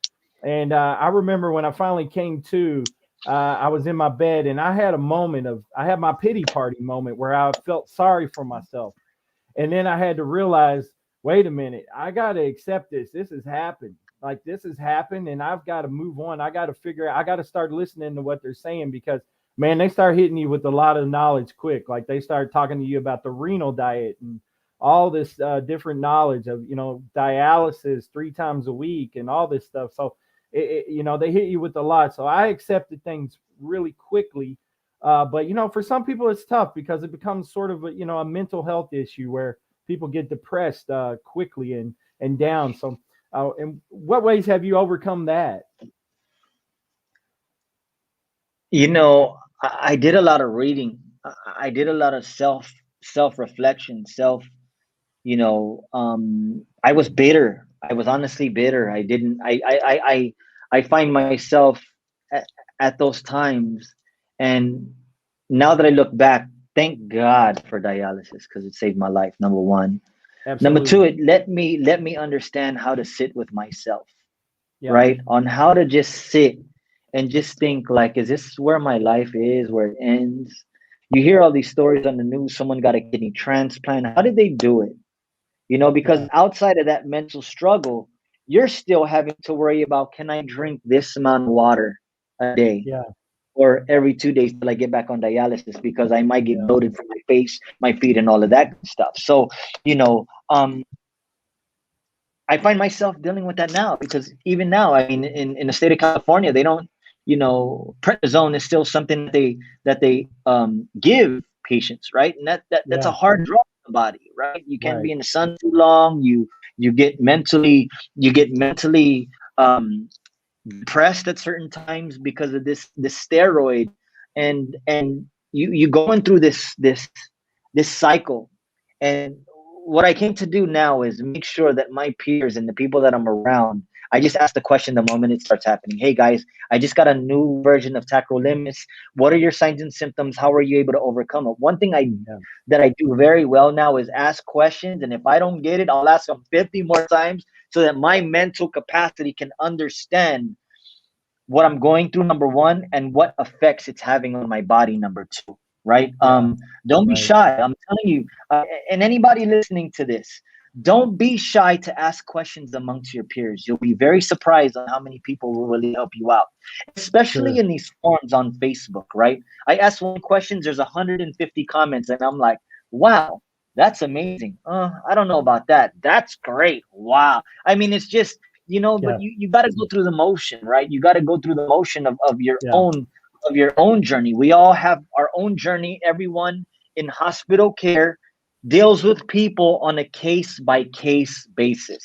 And I remember when I finally came to, I was in my bed and I had my pity party moment where I felt sorry for myself. And then I had to realize, wait a minute, I got to accept this. This has happened. Like this has happened and I've got to move on. I got to figure out, I got to start listening to what they're saying because man, they start hitting you with a lot of knowledge quick. Like they start talking to you about the renal diet and all this different knowledge of, dialysis 3 times a week and all this stuff. So, they hit you with a lot. So I accepted things really quickly. But for some people it's tough because it becomes sort of a mental health issue where people get depressed quickly and down. So, in what ways have you overcome that? You know, I did a lot of reading I did a lot of self reflection, I was bitter. I was honestly bitter. I didn't. I find myself at, at those times, and now that I look back, thank God for dialysis because it saved my life. Number one. Number two, Absolutely. it let me understand how to sit with myself, Yeah. right? On how to just sit and just think like, is this where my life is, where it ends? You hear all these stories on the news. Someone got a kidney transplant. How did they do it? Because Yeah. outside of that mental struggle, you're still having to worry about, can I drink this amount of water a day Yeah. or every 2 days till I get back on dialysis because I might get Yeah. bloated from my face, my feet, and all of that good stuff. So, you know, um, I find myself dealing with that now because even now, I mean, in the state of California, they don't, prednisone is still something that they give patients, right? And that's a Yeah. hard drug on the body, right? You can't be Right. in the sun too long. You get mentally um, depressed at certain times because of this steroid, and you going through this cycle. And what I came to do now is make sure that my peers and the people that I'm around, I just ask the question the moment it starts happening. Hey guys, I just got a new version of tacrolimus. What are your signs and symptoms? How are you able to overcome it? One thing Yeah. that I do very well now is ask questions, and if I don't get it, I'll ask them 50 more times so that my mental capacity can understand what I'm going through, number one, and what effects it's having on my body, number two, right? Yeah. Don't be Right. shy. I'm telling you, and anybody listening to this, don't be shy to ask questions amongst your peers. You'll be very surprised on how many people will really help you out, especially Sure. in these forums on Facebook, right? I ask one question, there's 150 comments, and I'm like, wow, that's amazing. I don't know about that. That's great. Wow. I mean, it's just, but Yeah. you got to go through the motion, right? You got to go through the motion of your Yeah. own journey. We all have our own journey. Everyone in hospital care deals with people on a case by case basis,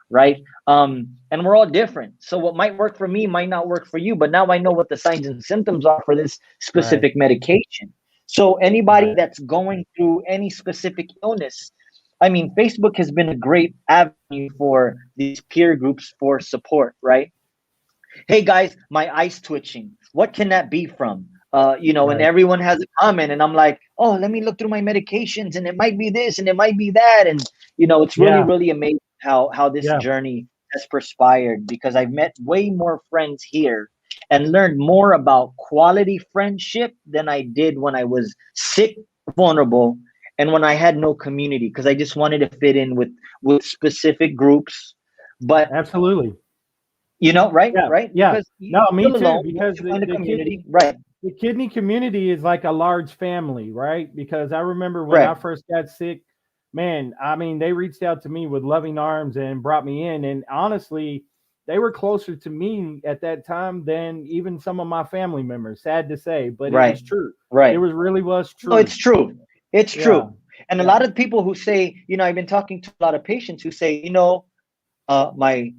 right? And we're all different, so what might work for me might not work for you, but now I know what the signs and symptoms are for this Right. specific medication. So anybody Right. that's going through any specific illness, I mean, Facebook has been a great avenue for these peer groups for support, right? Hey guys, my eyes twitching. What can that be from? And Right. everyone has a comment, and I'm like, oh, let me look through my medications, and it might be this, and it might be that, and it's really, Yeah. really amazing how this Yeah. journey has perspired because I've met way more friends here and learned more about quality friendship than I did when I was sick, vulnerable, and when I had no community because I just wanted to fit in with specific groups, but Absolutely. right, Yeah. right, Yeah. because No, you me feel too. alone once Because you the find a the community, kidney right? the kidney community is like a large family, right? Because I remember when I Correct. first got sick, man, I mean, they reached out to me with loving arms and brought me in. And honestly, they were closer to me at that time than even some of my family members, sad to say, but it Right, was true. It right. was No, true. it's true. It's Yeah. true. And a Yeah. lot of people who say, I've been talking to a lot of patients who say, my,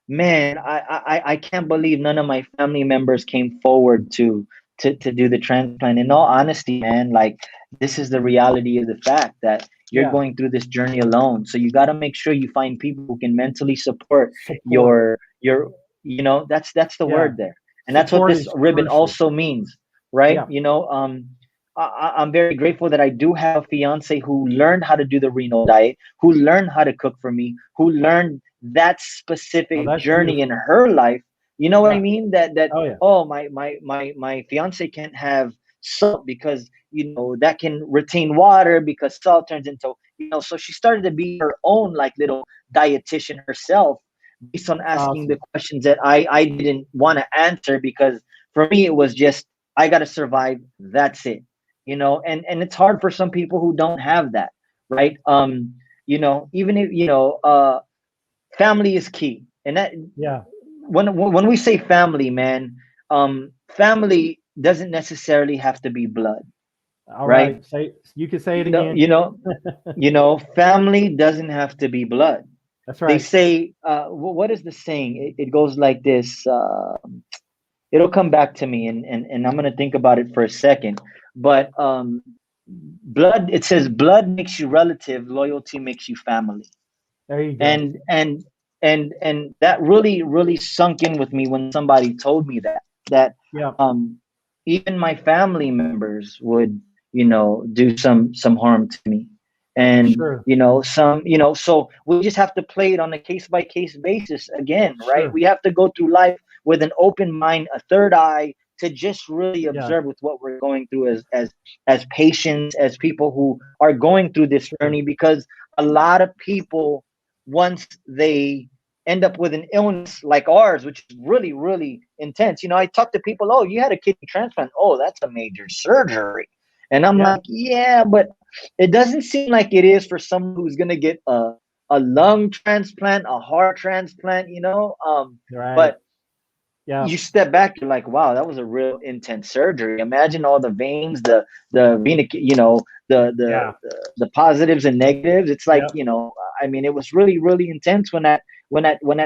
man, I can't believe none of my family members came forward to do the transplant. In all honesty, man, like this is the reality of the fact that you're Yeah. going through this journey alone. So you got to make sure you find people who can mentally support Support. your, that's the Yeah. word there. And that's what Support this is ribbon crucial. also means, right? Yeah. I'm very grateful that I do have a fiance who learned how to do the renal diet, who learned how to cook for me, who learned that Oh, specific that's journey in beautiful. her life. You know what I Yeah. mean? That Oh, yeah. oh, my fiance can't have salt because that can retain water because salt turns into so she started to be her own like little dietitian herself based on It's asking the awesome. questions that I didn't want to answer because for me it was just I got to survive, that's it. And it's hard for some people who don't have that, right? Even if family is key, and that Yeah. when we say family, man, family doesn't necessarily have to be blood, All right? right. You can say you it know again. you know family doesn't have to be blood. That's They right. say what is the saying? It goes like this. It'll come back to me, and I'm going to think about it for a second. But blood, it says blood makes you relative, loyalty makes you family. There you go. And that really sunk in with me when somebody told me that Yeah. even my family members would, do some harm to me. And Sure. so we just have to play it on a case by case basis again, right? Sure. We have to go through life with an open mind, a third eye, to just really Yeah. observe with what we're going through as patients, as people who are going through this Sure. journey. Because a lot of people, once they end up with an illness like ours, which is really, really intense. I talk to people, oh, you had a kidney transplant. Oh, that's a major surgery. And I'm Yeah. like, yeah, but it doesn't seem like it is for someone who's going to get a lung transplant, a heart transplant, Right. but Yeah. you step back, you're like, wow, that was a real intense surgery. Imagine all the veins, the vena, Yeah. the positives and negatives. It's like, Yep. I mean, it was really, really intense when that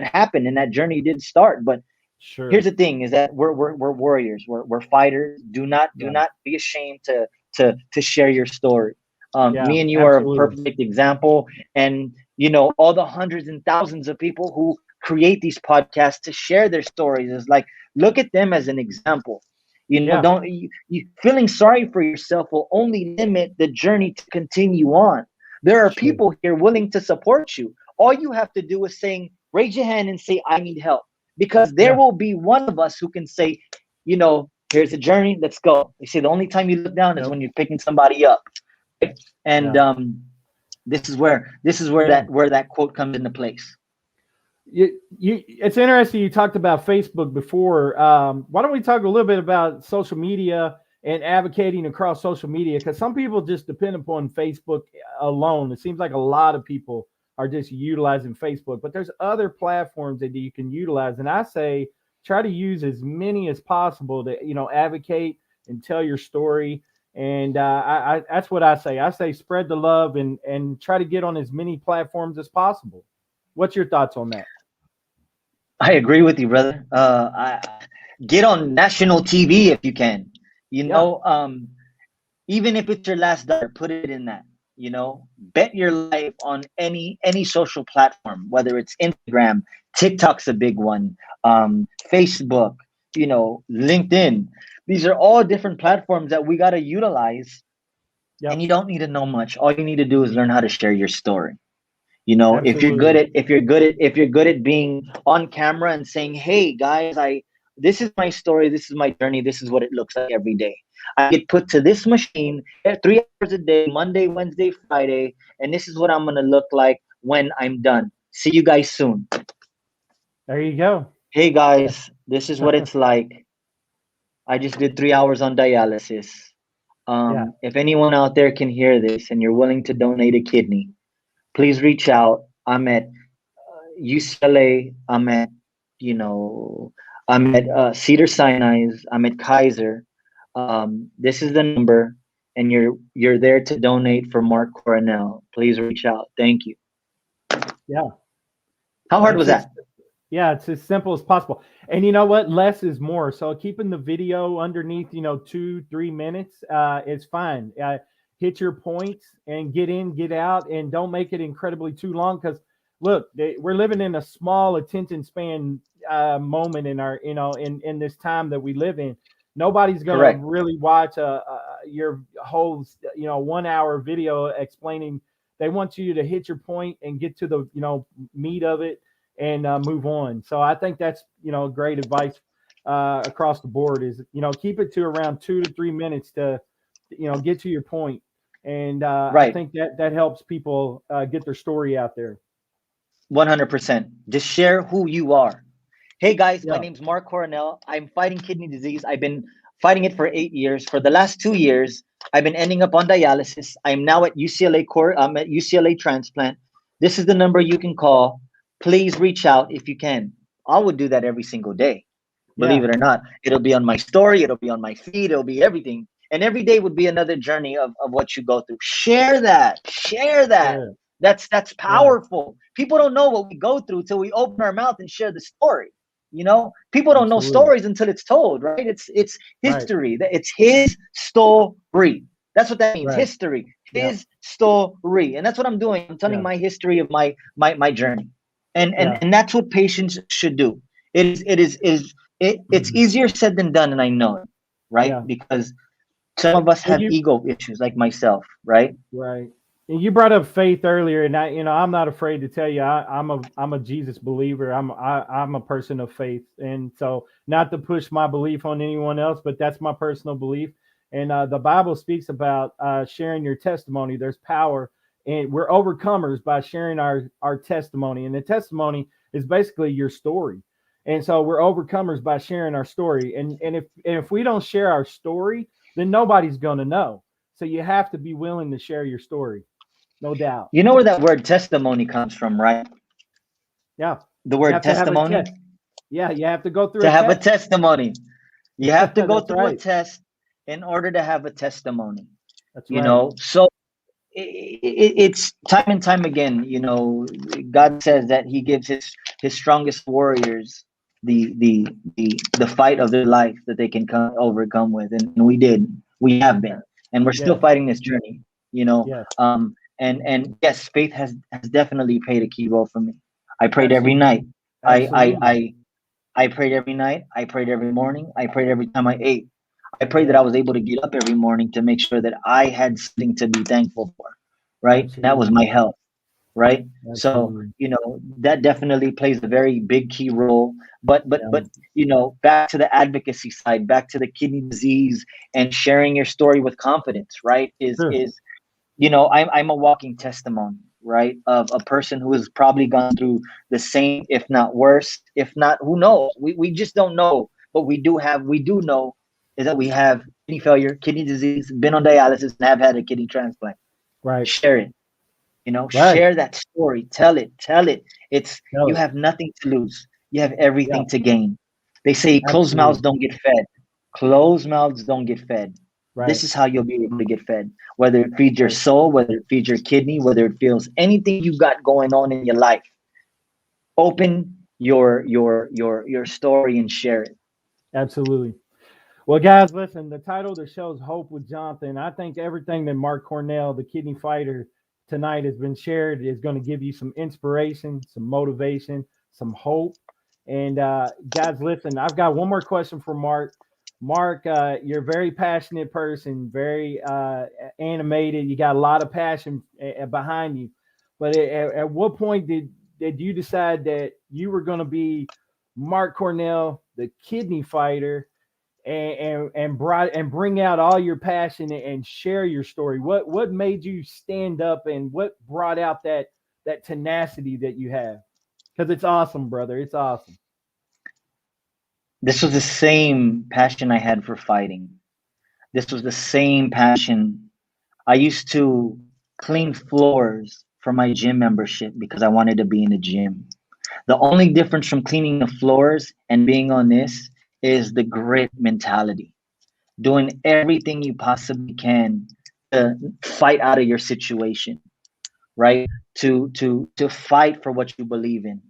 happened and that journey did start. But Sure. here's the thing: is that we're warriors, we're fighters. Do not Yeah. be ashamed to share your story. Yeah. Me and you are a Absolutely. perfect example, and all the hundreds and thousands of people who create these podcasts to share their stories is like, look at them as an example. Yeah. Don't you feeling sorry for yourself will only limit the journey to continue on. There are Sure. people here willing to support you. All you have to do is raise your hand and say, I need help. Because there Yeah. will be one of us who can say, here's the journey, let's go. They say the only time you look down is Yep. when you're picking somebody up. Right? And Yeah. this is where Yeah. that quote comes into place. It's interesting you talked about Facebook before. Why don't we talk a little bit about social media and advocating across social media? Because some people just depend upon Facebook alone. It seems like a lot of people are just utilizing Facebook, but there's other platforms that you can utilize. And I say try to use as many as possible to advocate and tell your story. And I that's what I say. I say spread the love and try to get on as many platforms as possible. What's your thoughts on that? I agree with you, brother. Get on national TV if you can. You Yeah. know, even if it's your last dollar, put it in that. Bet your life on any social platform, whether it's Instagram, TikTok's a big one, Facebook, LinkedIn. These are all different platforms that we got to utilize, and Yep. you don't need to know much. All you need to do is learn how to share your story. If you're good Absolutely. at being on camera and saying, hey guys, this is my story, this is my journey, this is what it looks like every day. I get put to this machine 3 hours a day, Monday, Wednesday, Friday, and this is what I'm gonna look like when I'm done. See you guys soon. There you go. Hey guys, this is what it's like. I just did 3 hours on dialysis. Yeah. If anyone out there can hear this and you're willing to donate a kidney, please reach out. I'm at UCLA. I'm at Cedar Sinai's. I'm at Kaiser. This is the number, and you're there to donate for Marc Coronel. Please reach out. Thank you. Yeah. How hard was It's that? yeah, it's as simple as possible. And you know what? Less is more. So keeping the video underneath, 2-3 minutes, is fine. Hit your points and get in, get out, and don't make it incredibly too long. Because look, we're living in a small attention span moment in our, in this time that we live in. Nobody's gonna Correct. really watch your whole, 1 hour video explaining. They want you to hit your point and get to the, meat of it and move on. So I think that's great advice across the board. Is keep it to around 2 to 3 minutes to get to your point, and I Right. think that helps people get their story out there. 100%. Just share who you are. Hey guys, my Yeah, name's Marc Coronel. I'm fighting kidney disease. I've been fighting it for 8 years. For the last 2 years, I've been ending up on dialysis. I'm now at UCLA I'm at UCLA Transplant. This is the number you can call. Please reach out if you can. I would do that every single day. Believe yeah, it or not. It'll be on my story, it'll be on my feed, it'll be everything. And every day would be another journey of what you go through. Share that. Share that. sure, That's yeah, powerful. People don't know what we go through till we open our mouth and share the story. People don't know Absolutely. stories until it's told, right? It's Right. history. It's his story. That's what that means. Right. History. Yeah. His story. And that's what I'm doing. I'm telling Yeah. my history of my journey. And Yeah. that's what patients should do. It's easier said than done, and I know it, right? Yeah. Because some of us Well, have ego issues, like myself, right? right. And you brought up faith earlier, and I'm not afraid to tell you, I'm a Jesus believer. I'm a person of faith, and so not to push my belief on anyone else, but that's my personal belief. And the Bible speaks about sharing your testimony. There's power, and we're overcomers by sharing our testimony. And the testimony is basically your story. And so we're overcomers by sharing our story. And if we don't share our story, then nobody's going to know. So you have to be willing to share your story. No doubt. You know where that word testimony comes from, right? Yeah. The You word have to have a testimony. test. Yeah, you have to go through To a have a test. testimony, you have to go That's through a right. test in order to have a testimony. That's right. So it's time and time again. God says that He gives His strongest warriors the fight of their life that they can overcome with, and we have been, and we're still Yes. fighting this journey. Yes. And yes, faith has definitely played a key role for me. I prayed every Absolutely. night. Absolutely. I prayed every night. I prayed every morning. I prayed every time I ate. I prayed that Yes. I was able to get up every morning to make sure that I had something to be thankful for, right? That was Absolutely. my health, right? So, Absolutely. that definitely plays a very big key role. But Yeah. back to the advocacy side, back to the kidney disease and sharing your story with confidence, right? Sure. I'm a walking testimony, right, of a person who has probably gone through the same, if not worse, if not, who knows? We just don't know. But we do know is that we have kidney failure, kidney disease, been on dialysis, and have had a kidney transplant. Right. Share it. Right. Share that story. Tell it. Tell You it. have nothing to lose. You have Yeah. everything to gain. They say closed mouths Absolutely. don't get fed. Closed mouths don't get fed. Right. This is how you'll be able to get fed. Whether it feeds your Right. soul, whether it feeds your kidney, whether it feels anything you got going on in your life. Open your story and share it. Absolutely. Well, guys, listen, the title of the show is Hope with Jonathan. I think everything that Marc Coronel, the kidney fighter, tonight has been shared is going to give you some inspiration, some motivation, some hope. And guys, listen, I've got one more question for Marc. Marc, you're a very passionate person, very animated. You got a lot of passion behind you. But at what point did you decide that you were going to be Marc Coronel, the kidney fighter, and bring out all your passion and share your story? What made you stand up, and what brought out that tenacity that you have? Because it's awesome, brother. It's awesome. This was the same passion I had for fighting. This was the same passion. I used to clean floors for my gym membership because I wanted to be in the gym. The only difference from cleaning the floors and being on this is the grit mentality, doing everything you possibly can to fight out of your situation, right? To fight for what you believe in.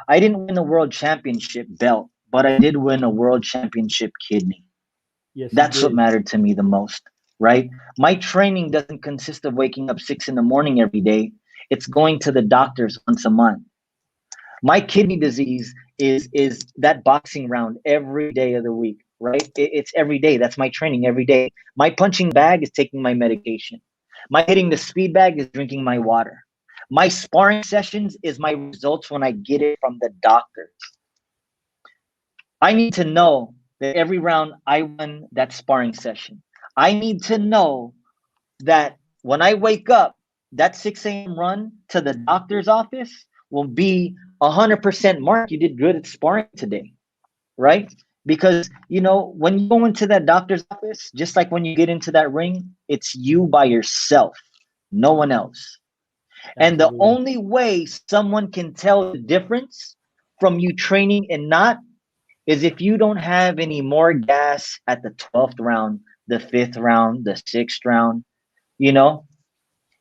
I didn't win a world championship belt, but I did win a world championship kidney. Yes, you That's what did. mattered to me the most, right? My training doesn't consist of waking up 6 in the morning every day. It's going to the doctors once a month. My kidney disease is that boxing round every day of the week, right? It's every day. That's my training every day. My punching bag is taking my medication. My hitting the speed bag is drinking my water. My sparring sessions is my results when I get it from the doctors. I need to know that every round I won that sparring session. I need to know that when I wake up, that 6 a.m. run to the doctor's office will be 100%. Marc, you did good at sparring today, right? Because, when you go into that doctor's office, just like when you get into that ring, it's you by yourself, no one else. And the Absolutely. only way someone can tell the difference from you training and not is if you don't have any more gas at the 12th round, the 5th round, the 6th round, you know,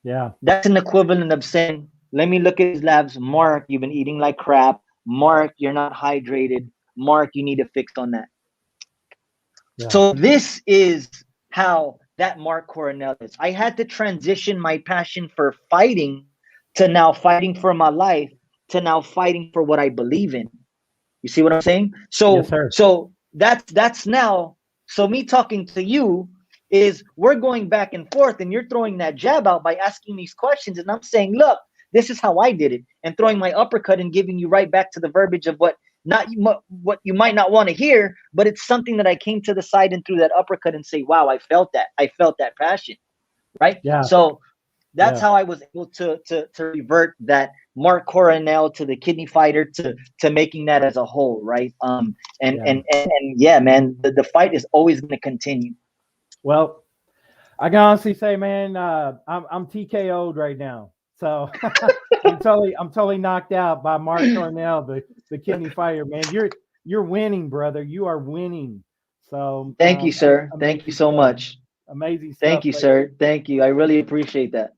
Yeah. that's an equivalent of saying, let me look at his labs. Marc, you've been eating like crap. Mark, you're not hydrated. Mark, you need to fix on that. Yeah. So this is how that Marc Coronel is. I had to transition my passion for fighting to now fighting for my life to now fighting for what I believe in. You see what I'm saying? So, Yes, sir. so that's now. So me talking to you is we're going back and forth, and you're throwing that jab out by asking these questions, and I'm saying, look, this is how I did it, and throwing my uppercut and giving you right back to the verbiage of what you might not want to hear, but it's something that I came to the side and threw that uppercut and say, wow, I felt that. I felt that passion, right? Yeah. So that's Yeah. how I was able to revert that Marc Coronel to the kidney fighter to making that as a whole, right? And yeah, man, the fight is always going to continue. Well, I can honestly say, man, I'm TKO'd right now. So I'm totally knocked out by Marc Coronel, the kidney fighter, man. You're winning, brother. You are winning. So thank you, sir. Thank you so much. Amazing stuff. Thank you, sir. Thank you. I really appreciate that.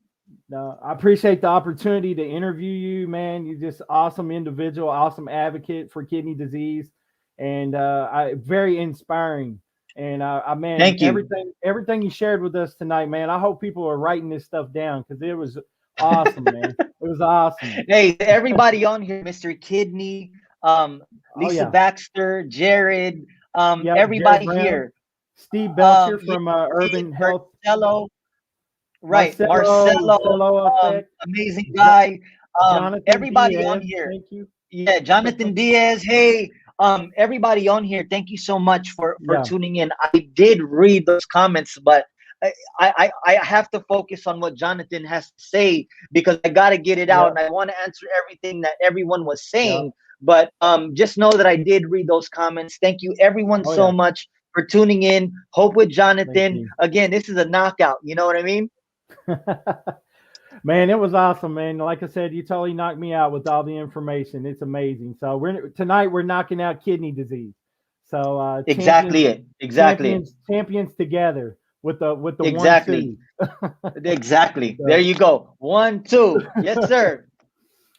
No, I appreciate the opportunity to interview you, man. You're just awesome individual, awesome advocate for kidney disease, and very inspiring. And man, thank you. Everything you shared with us tonight, man. I hope people are writing this stuff down because it was awesome, man. It was awesome. Hey, everybody on here, Mr. Kidney, Lisa Baxter, Jared, everybody Jared here. Steve Belcher from Urban Health. Marcelo, right, Marcelo, amazing guy. Jonathan everybody Diaz, on here. Thank you. Yeah, Jonathan Diaz. Hey, everybody on here, thank you so much for tuning in. I did read those comments, but I have to focus on what Jonathan has to say because I got to get it out, and I want to answer everything that everyone was saying. But just know that I did read those comments. Thank you, everyone, so much for tuning in. Hope with Jonathan. Again, this is a knockout. You know what I mean? Man, it was awesome, man. Like I said, you totally knocked me out with all the information. It's amazing. So tonight we're knocking out kidney disease. So exactly champions together with the 1-2. Exactly. There you go. 1-2. Yes, sir.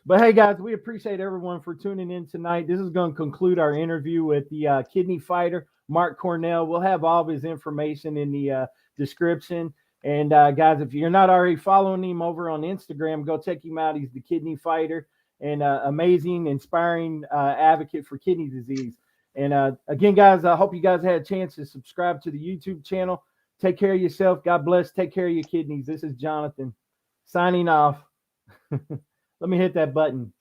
But hey, guys, we appreciate everyone for tuning in tonight. This is going to conclude our interview with the kidney fighter, Marc Coronel. We'll have all of his information in the description. And guys, if you're not already following him over on Instagram, go check him out. He's the kidney fighter and amazing, inspiring advocate for kidney disease. And again, guys, I hope you guys had a chance to subscribe to the YouTube channel. Take care of yourself. God bless. Take care of your kidneys. This is Jonathan signing off. Let me hit that button.